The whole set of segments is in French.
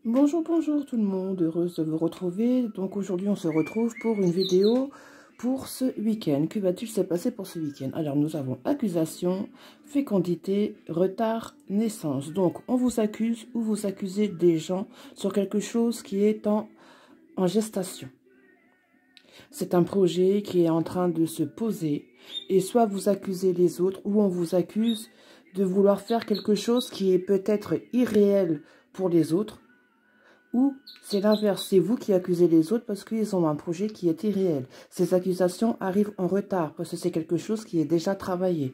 Bonjour, bonjour tout le monde, heureuse de vous retrouver. Donc aujourd'hui on se retrouve pour une vidéo pour ce week-end. Que va-t-il se passer pour ce week-end? Alors nous avons accusation, fécondité, retard, naissance. Donc on vous accuse ou vous accusez des gens sur quelque chose qui est en gestation. C'est un projet qui est en train de se poser et soit vous accusez les autres ou on vous accuse de vouloir faire quelque chose qui est peut-être irréel pour les autres. Ou c'est l'inverse, c'est vous qui accusez les autres parce qu'ils ont un projet qui est irréel. Ces accusations arrivent en retard parce que c'est quelque chose qui est déjà travaillé.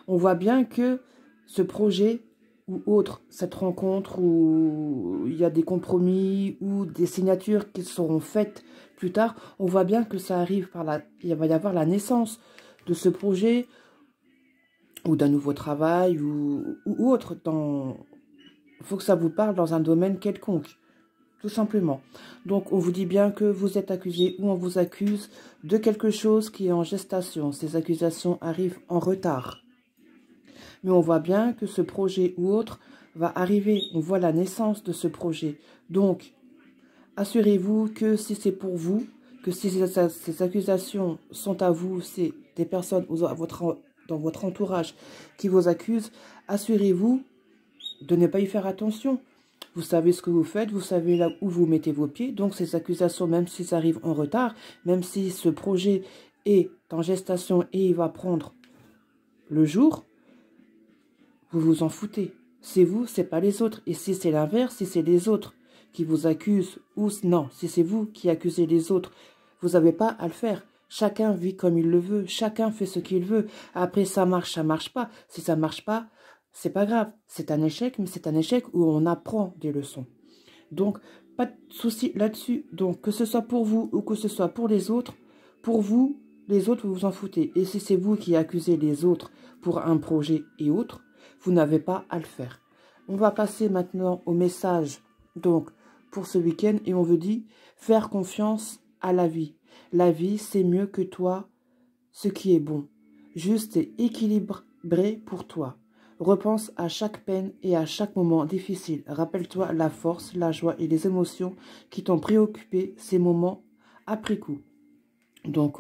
On voit bien que ce projet ou autre, cette rencontre où il y a des compromis ou des signatures qui seront faites plus tard, on voit bien que ça arrive il va y avoir la naissance de ce projet ou d'un nouveau travail ou autre. Il faut que ça vous parle dans un domaine quelconque. Tout simplement. Donc, on vous dit bien que vous êtes accusé ou on vous accuse de quelque chose qui est en gestation. Ces accusations arrivent en retard. Mais on voit bien que ce projet ou autre va arriver. On voit la naissance de ce projet. Donc, assurez-vous que si c'est pour vous, que si ces accusations sont à vous, c'est des personnes dans votre entourage qui vous accusent, assurez-vous de ne pas y faire attention. Vous savez ce que vous faites, vous savez là où vous mettez vos pieds. Donc ces accusations, même si ça arrive en retard, même si ce projet est en gestation et il va prendre le jour, vous vous en foutez. C'est vous, c'est pas les autres. Et si c'est l'inverse, si c'est les autres qui vous accusent, ou non, si c'est vous qui accusez les autres, vous n'avez pas à le faire. Chacun vit comme il le veut, chacun fait ce qu'il veut. Après, ça marche pas. Si ça marche pas, c'est pas grave. C'est un échec, mais c'est un échec où on apprend des leçons. Donc, pas de souci là-dessus. Donc, que ce soit pour vous ou que ce soit pour vous, les autres, vous vous en foutez. Et si c'est vous qui accusez les autres pour un projet et autres, vous n'avez pas à le faire. On va passer maintenant au message, donc, pour ce week-end. Et on veut dire, faire confiance à la vie. La vie, c'est mieux que toi, ce qui est bon. Juste et équilibré pour toi. Repense à chaque peine et à chaque moment difficile. Rappelle-toi la force, la joie et les émotions qui t'ont préoccupé ces moments après coup. Donc,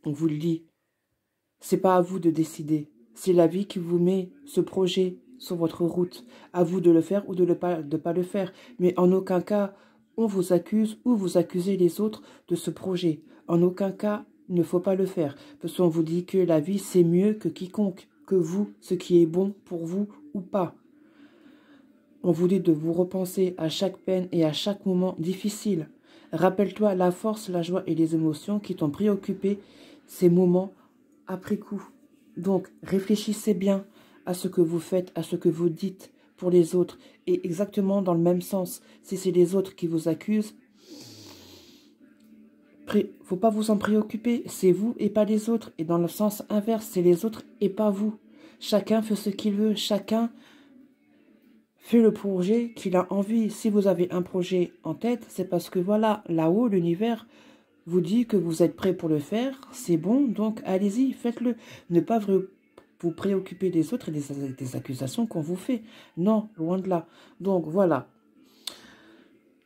on vous le dit, c'est pas à vous de décider. C'est la vie qui vous met ce projet sur votre route. À vous de le faire ou de ne pas le faire. Mais en aucun cas, on vous accuse ou vous accusez les autres de ce projet. En aucun cas, il ne faut pas le faire. Parce qu'on vous dit que la vie, c'est mieux que quiconque, que vous, ce qui est bon pour vous ou pas. On vous dit de vous repenser à chaque peine et à chaque moment difficile. Rappelle-toi la force, la joie et les émotions qui t'ont préoccupé ces moments après coup. Donc, réfléchissez bien à ce que vous faites, à ce que vous dites pour les autres. Et exactement dans le même sens, si c'est les autres qui vous accusent, faut pas vous en préoccuper, c'est vous et pas les autres. Et dans le sens inverse, c'est les autres et pas vous. Chacun fait ce qu'il veut, chacun fait le projet qu'il a envie. Si vous avez un projet en tête, c'est parce que voilà, là-haut, l'univers vous dit que vous êtes prêt pour le faire, c'est bon, donc allez-y, faites-le. Ne pas vous préoccuper des autres et des accusations qu'on vous fait. Non, loin de là. Donc voilà.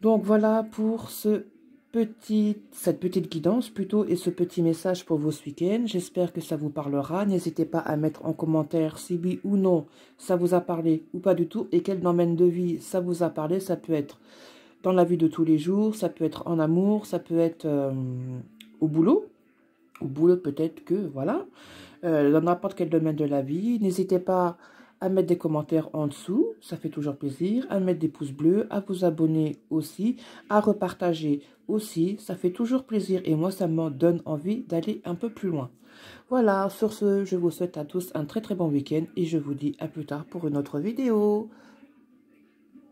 Donc voilà pour cette petite guidance plutôt et ce petit message pour vos week-ends. J'espère que ça vous parlera. N'hésitez pas à mettre en commentaire si oui ou non ça vous a parlé ou pas du tout et quel domaine de vie ça vous a parlé. Ça peut être dans la vie de tous les jours, ça peut être en amour, ça peut être au boulot. Au boulot peut-être que, voilà, dans n'importe quel domaine de la vie. N'hésitez pas à mettre des commentaires en dessous, ça fait toujours plaisir, à mettre des pouces bleus, à vous abonner aussi, à repartager aussi, ça fait toujours plaisir et moi ça me donne envie d'aller un peu plus loin. Voilà, sur ce, je vous souhaite à tous un très très bon week-end et je vous dis à plus tard pour une autre vidéo.